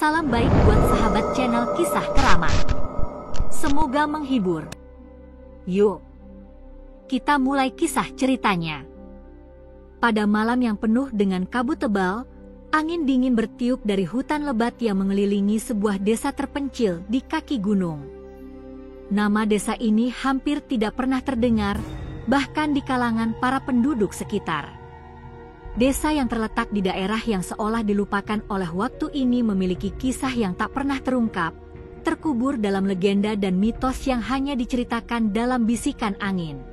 Salam baik buat sahabat channel Kisah Keramat. Semoga menghibur. Yuk, kita mulai kisah ceritanya. Pada malam yang penuh dengan kabut tebal, angin dingin bertiup dari hutan lebat yang mengelilingi sebuah desa terpencil di kaki gunung. Nama desa ini hampir tidak pernah terdengar, bahkan di kalangan para penduduk sekitar. Desa yang terletak di daerah yang seolah dilupakan oleh waktu ini memiliki kisah yang tak pernah terungkap, terkubur dalam legenda dan mitos yang hanya diceritakan dalam bisikan angin.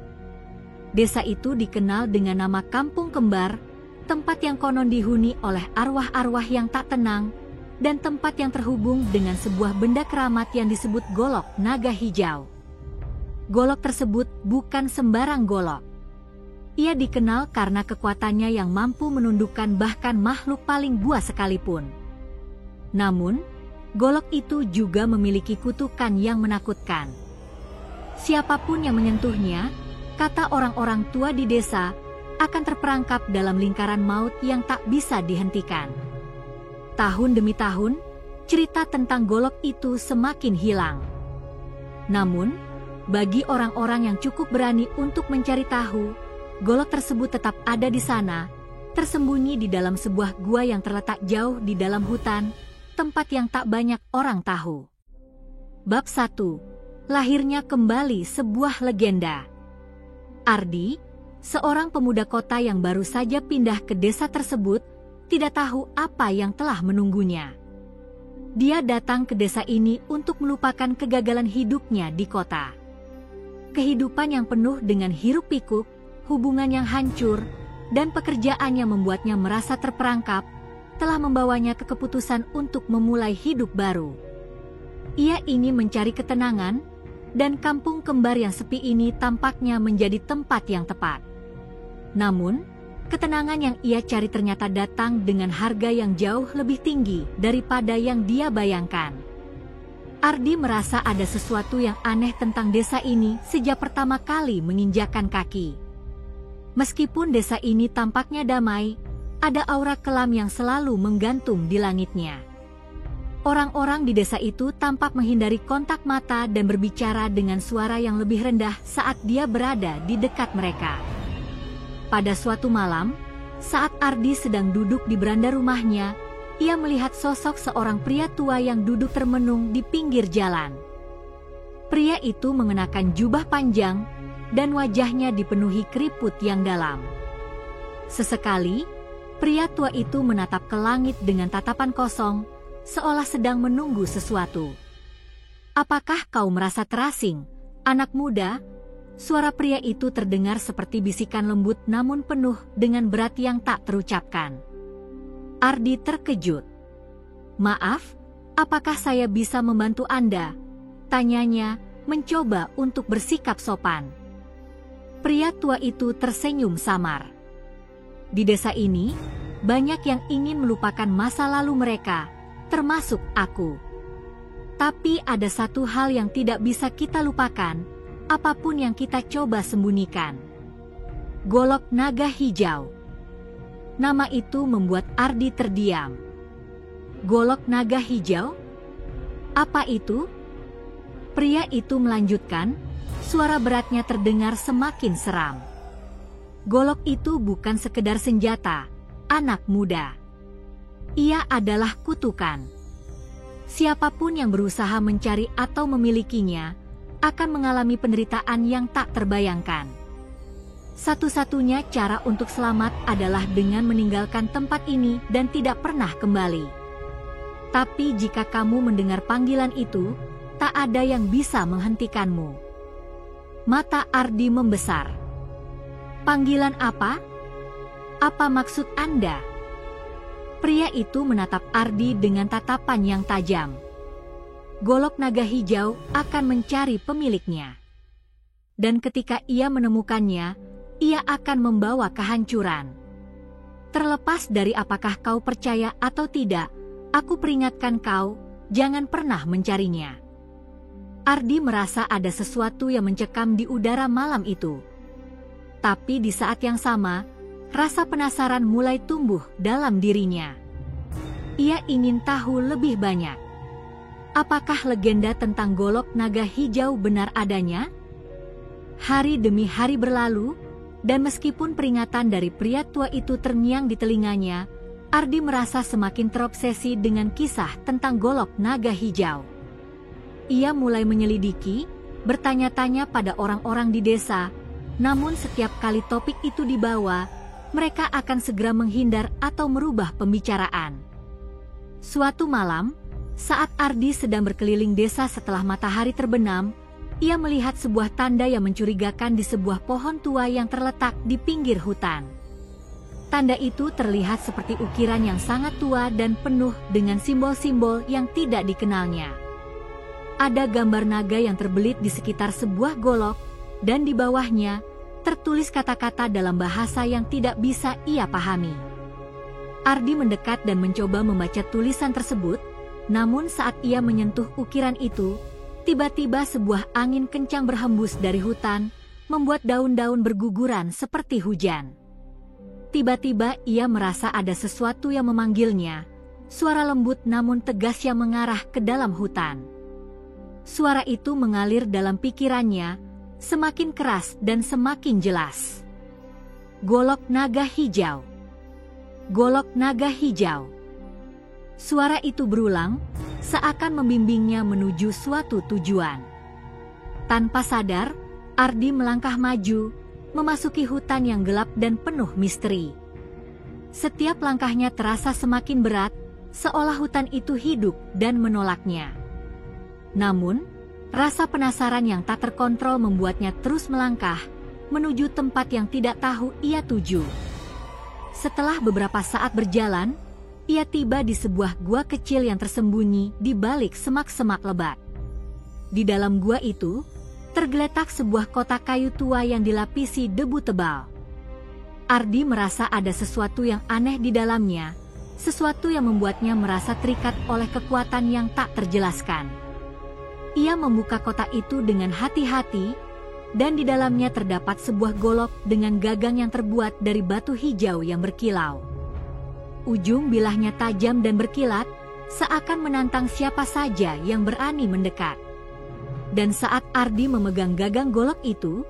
Desa itu dikenal dengan nama Kampung Kembar, tempat yang konon dihuni oleh arwah-arwah yang tak tenang, dan tempat yang terhubung dengan sebuah benda keramat yang disebut golok naga hijau. Golok tersebut bukan sembarang golok. Ia dikenal karena kekuatannya yang mampu menundukkan bahkan makhluk paling buas sekalipun. Namun, golok itu juga memiliki kutukan yang menakutkan. Siapapun yang menyentuhnya, kata orang-orang tua di desa, akan terperangkap dalam lingkaran maut yang tak bisa dihentikan. Tahun demi tahun, cerita tentang golok itu semakin hilang. Namun, bagi orang-orang yang cukup berani untuk mencari tahu, golok tersebut tetap ada di sana, tersembunyi di dalam sebuah gua yang terletak jauh di dalam hutan, tempat yang tak banyak orang tahu. Bab 1. Lahirnya kembali sebuah legenda. Ardi, seorang pemuda kota yang baru saja pindah ke desa tersebut, tidak tahu apa yang telah menunggunya. Dia datang ke desa ini untuk melupakan kegagalan hidupnya di kota. Kehidupan yang penuh dengan hiruk-pikuk, hubungan yang hancur, dan pekerjaan yang membuatnya merasa terperangkap, telah membawanya ke keputusan untuk memulai hidup baru. Ia ingin mencari ketenangan, dan kampung kembar yang sepi ini tampaknya menjadi tempat yang tepat. Namun, ketenangan yang ia cari ternyata datang dengan harga yang jauh lebih tinggi daripada yang dia bayangkan. Ardi merasa ada sesuatu yang aneh tentang desa ini sejak pertama kali menginjakkan kaki. Meskipun desa ini tampaknya damai, ada aura kelam yang selalu menggantung di langitnya. Orang-orang di desa itu tampak menghindari kontak mata dan berbicara dengan suara yang lebih rendah saat dia berada di dekat mereka. Pada suatu malam, saat Ardi sedang duduk di beranda rumahnya, ia melihat sosok seorang pria tua yang duduk termenung di pinggir jalan. Pria itu mengenakan jubah panjang, dan wajahnya dipenuhi keriput yang dalam. Sesekali, pria tua itu menatap ke langit dengan tatapan kosong, seolah sedang menunggu sesuatu. "Apakah kau merasa terasing, anak muda?" Suara pria itu terdengar seperti bisikan lembut namun penuh dengan berat yang tak terucapkan. Ardi terkejut. "Maaf, apakah saya bisa membantu Anda?" tanyanya, mencoba untuk bersikap sopan. Pria tua itu tersenyum samar. Di desa ini, banyak yang ingin melupakan masa lalu mereka, termasuk aku. Tapi ada satu hal yang tidak bisa kita lupakan, apapun yang kita coba sembunyikan. Golok naga hijau. Nama itu membuat Ardi terdiam. Golok naga hijau? Apa itu? Pria itu melanjutkan, suara beratnya terdengar semakin seram. "Golok itu bukan sekedar senjata, anak muda. Ia adalah kutukan. Siapapun yang berusaha mencari atau memilikinya, akan mengalami penderitaan yang tak terbayangkan. Satu-satunya cara untuk selamat adalah dengan meninggalkan tempat ini dan tidak pernah kembali. Tapi jika kamu mendengar panggilan itu, tak ada yang bisa menghentikanmu." Mata Ardi membesar. "Panggilan apa? Apa maksud Anda?" Pria itu menatap Ardi dengan tatapan yang tajam. "Golok naga hijau akan mencari pemiliknya. Dan ketika ia menemukannya, ia akan membawa kehancuran. Terlepas dari apakah kau percaya atau tidak, aku peringatkan kau, jangan pernah mencarinya." Ardi merasa ada sesuatu yang mencekam di udara malam itu. Tapi di saat yang sama, rasa penasaran mulai tumbuh dalam dirinya. Ia ingin tahu lebih banyak. Apakah legenda tentang golok naga hijau benar adanya? Hari demi hari berlalu, dan meskipun peringatan dari pria tua itu terngiang di telinganya, Ardi merasa semakin terobsesi dengan kisah tentang golok naga hijau. Ia mulai menyelidiki, bertanya-tanya pada orang-orang di desa, namun setiap kali topik itu dibawa, mereka akan segera menghindar atau merubah pembicaraan. Suatu malam, saat Ardi sedang berkeliling desa setelah matahari terbenam, ia melihat sebuah tanda yang mencurigakan di sebuah pohon tua yang terletak di pinggir hutan. Tanda itu terlihat seperti ukiran yang sangat tua dan penuh dengan simbol-simbol yang tidak dikenalnya. Ada gambar naga yang terbelit di sekitar sebuah golok, dan di bawahnya tertulis kata-kata dalam bahasa yang tidak bisa ia pahami. Ardi mendekat dan mencoba membaca tulisan tersebut, namun saat ia menyentuh ukiran itu, tiba-tiba sebuah angin kencang berhembus dari hutan, membuat daun-daun berguguran seperti hujan. Tiba-tiba ia merasa ada sesuatu yang memanggilnya, suara lembut namun tegas yang mengarah ke dalam hutan. Suara itu mengalir dalam pikirannya, semakin keras dan semakin jelas. Golok naga hijau. Golok naga hijau. Suara itu berulang, seakan membimbingnya menuju suatu tujuan. Tanpa sadar, Ardi melangkah maju, memasuki hutan yang gelap dan penuh misteri. Setiap langkahnya terasa semakin berat, seolah hutan itu hidup dan menolaknya. Namun, rasa penasaran yang tak terkontrol membuatnya terus melangkah, menuju tempat yang tidak tahu ia tuju. Setelah beberapa saat berjalan, ia tiba di sebuah gua kecil yang tersembunyi di balik semak-semak lebat. Di dalam gua itu, tergeletak sebuah kotak kayu tua yang dilapisi debu tebal. Ardi merasa ada sesuatu yang aneh di dalamnya, sesuatu yang membuatnya merasa terikat oleh kekuatan yang tak terjelaskan. Ia membuka kotak itu dengan hati-hati, dan di dalamnya terdapat sebuah golok dengan gagang yang terbuat dari batu hijau yang berkilau. Ujung bilahnya tajam dan berkilat, seakan menantang siapa saja yang berani mendekat. Dan saat Ardi memegang gagang golok itu,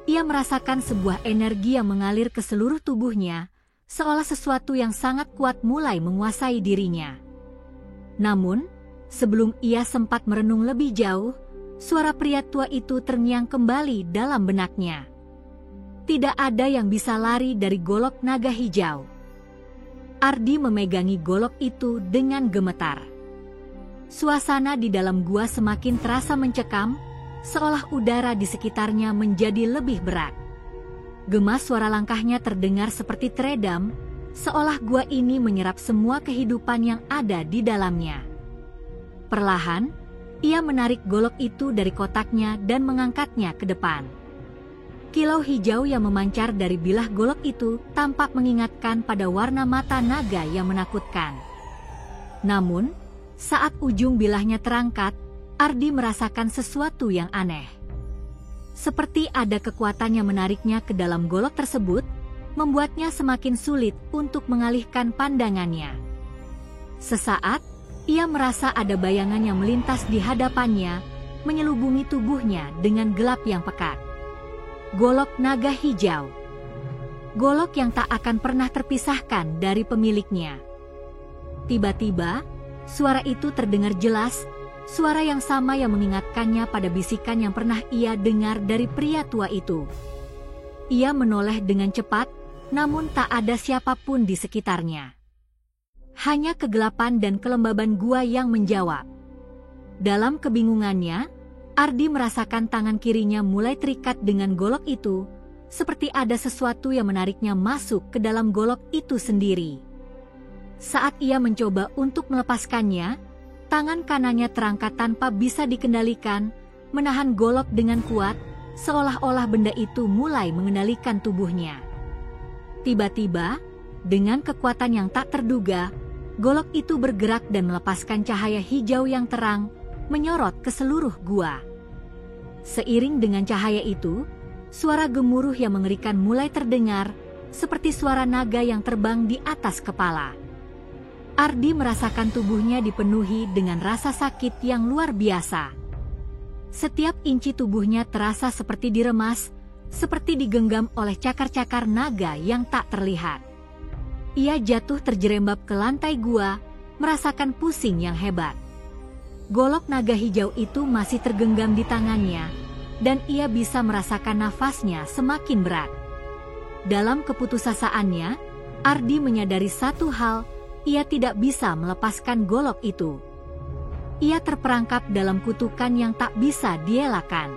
ia merasakan sebuah energi yang mengalir ke seluruh tubuhnya, seolah sesuatu yang sangat kuat mulai menguasai dirinya. Namun, sebelum ia sempat merenung lebih jauh, suara pria tua itu terngiang kembali dalam benaknya. Tidak ada yang bisa lari dari golok naga hijau. Ardi memegangi golok itu dengan gemetar. Suasana di dalam gua semakin terasa mencekam, seolah udara di sekitarnya menjadi lebih berat. Gema suara langkahnya terdengar seperti teredam, seolah gua ini menyerap semua kehidupan yang ada di dalamnya. Perlahan, ia menarik golok itu dari kotaknya dan mengangkatnya ke depan. Kilau hijau yang memancar dari bilah golok itu tampak mengingatkan pada warna mata naga yang menakutkan. Namun, saat ujung bilahnya terangkat, Ardi merasakan sesuatu yang aneh. Seperti ada kekuatan yang menariknya ke dalam golok tersebut, membuatnya semakin sulit untuk mengalihkan pandangannya. Sesaat, ia merasa ada bayangan yang melintas di hadapannya, menyelubungi tubuhnya dengan gelap yang pekat. Golok naga hijau. Golok yang tak akan pernah terpisahkan dari pemiliknya. Tiba-tiba, suara itu terdengar jelas, suara yang sama yang mengingatkannya pada bisikan yang pernah ia dengar dari pria tua itu. Ia menoleh dengan cepat, namun tak ada siapapun di sekitarnya. Hanya kegelapan dan kelembaban gua yang menjawab. Dalam kebingungannya, Ardi merasakan tangan kirinya mulai terikat dengan golok itu, seperti ada sesuatu yang menariknya masuk ke dalam golok itu sendiri. Saat ia mencoba untuk melepaskannya, tangan kanannya terangkat tanpa bisa dikendalikan, menahan golok dengan kuat, seolah-olah benda itu mulai mengendalikan tubuhnya. Tiba-tiba, dengan kekuatan yang tak terduga, golok itu bergerak dan melepaskan cahaya hijau yang terang, menyorot ke seluruh gua. Seiring dengan cahaya itu, suara gemuruh yang mengerikan mulai terdengar, seperti suara naga yang terbang di atas kepala. Ardi merasakan tubuhnya dipenuhi dengan rasa sakit yang luar biasa. Setiap inci tubuhnya terasa seperti diremas, seperti digenggam oleh cakar-cakar naga yang tak terlihat. Ia jatuh terjerembab ke lantai gua, merasakan pusing yang hebat. Golok naga hijau itu masih tergenggam di tangannya, dan ia bisa merasakan nafasnya semakin berat. Dalam keputusasiaannya, Ardi menyadari satu hal, ia tidak bisa melepaskan golok itu. Ia terperangkap dalam kutukan yang tak bisa dielakkan.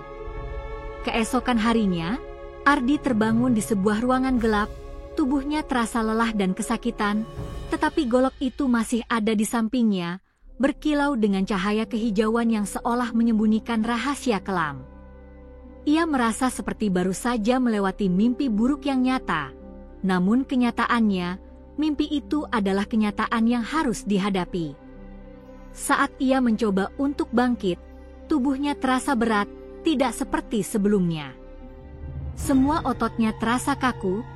Keesokan harinya, Ardi terbangun di sebuah ruangan gelap, tubuhnya terasa lelah dan kesakitan, tetapi golok itu masih ada di sampingnya, berkilau dengan cahaya kehijauan yang seolah menyembunyikan rahasia kelam. Ia merasa seperti baru saja melewati mimpi buruk yang nyata, namun kenyataannya, mimpi itu adalah kenyataan yang harus dihadapi. Saat ia mencoba untuk bangkit, tubuhnya terasa berat, tidak seperti sebelumnya. Semua ototnya terasa kaku,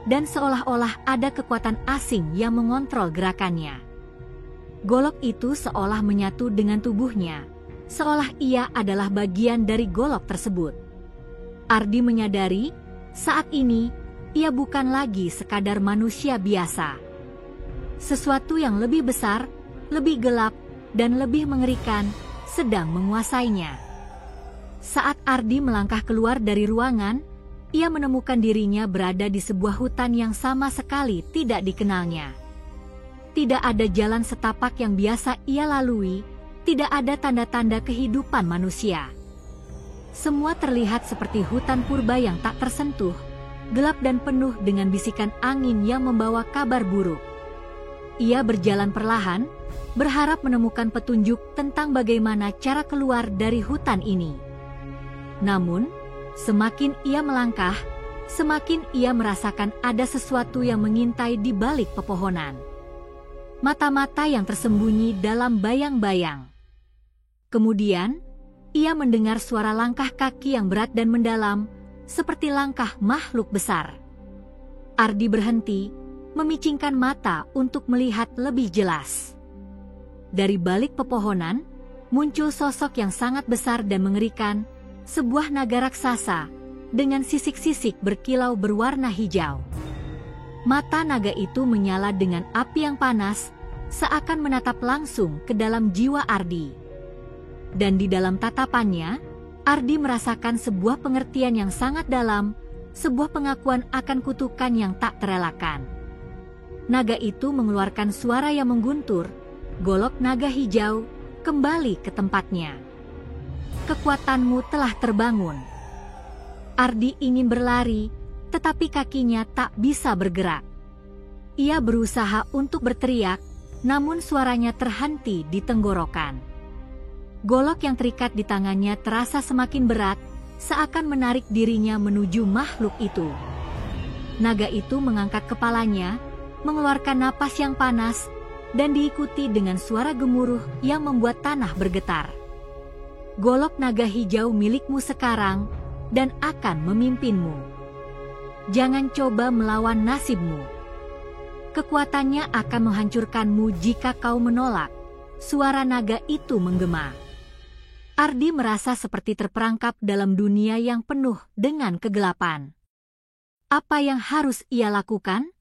dan seolah-olah ada kekuatan asing yang mengontrol gerakannya. Golok itu seolah menyatu dengan tubuhnya, seolah ia adalah bagian dari golok tersebut. Ardi menyadari, saat ini, ia bukan lagi sekadar manusia biasa. Sesuatu yang lebih besar, lebih gelap, dan lebih mengerikan sedang menguasainya. Saat Ardi melangkah keluar dari ruangan, ia menemukan dirinya berada di sebuah hutan yang sama sekali tidak dikenalnya. Tidak ada jalan setapak yang biasa ia lalui, tidak ada tanda-tanda kehidupan manusia. Semua terlihat seperti hutan purba yang tak tersentuh, gelap dan penuh dengan bisikan angin yang membawa kabar buruk. Ia berjalan perlahan, berharap menemukan petunjuk tentang bagaimana cara keluar dari hutan ini. Namun, semakin ia melangkah, semakin ia merasakan ada sesuatu yang mengintai di balik pepohonan. Mata-mata yang tersembunyi dalam bayang-bayang. Kemudian, ia mendengar suara langkah kaki yang berat dan mendalam, seperti langkah makhluk besar. Ardi berhenti, memicingkan mata untuk melihat lebih jelas. Dari balik pepohonan, muncul sosok yang sangat besar dan mengerikan, sebuah naga raksasa, dengan sisik-sisik berkilau berwarna hijau. Mata naga itu menyala dengan api yang panas, seakan menatap langsung ke dalam jiwa Ardi. Dan di dalam tatapannya, Ardi merasakan sebuah pengertian yang sangat dalam, sebuah pengakuan akan kutukan yang tak terelakkan. Naga itu mengeluarkan suara yang mengguntur, golok naga hijau kembali ke tempatnya. Kekuatanmu telah terbangun. Ardi ingin berlari, tetapi kakinya tak bisa bergerak. Ia berusaha untuk berteriak, namun suaranya terhenti di tenggorokan. Golok yang terikat di tangannya terasa semakin berat, seakan menarik dirinya menuju makhluk itu. Naga itu mengangkat kepalanya, mengeluarkan napas yang panas, dan diikuti dengan suara gemuruh yang membuat tanah bergetar. Golok naga hijau milikmu sekarang, dan akan memimpinmu. Jangan coba melawan nasibmu. Kekuatannya akan menghancurkanmu jika kau menolak. Suara naga itu menggema. Ardi merasa seperti terperangkap dalam dunia yang penuh dengan kegelapan. Apa yang harus ia lakukan?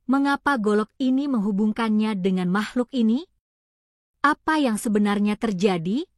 Mengapa golok ini menghubungkannya dengan makhluk ini? Apa yang sebenarnya terjadi?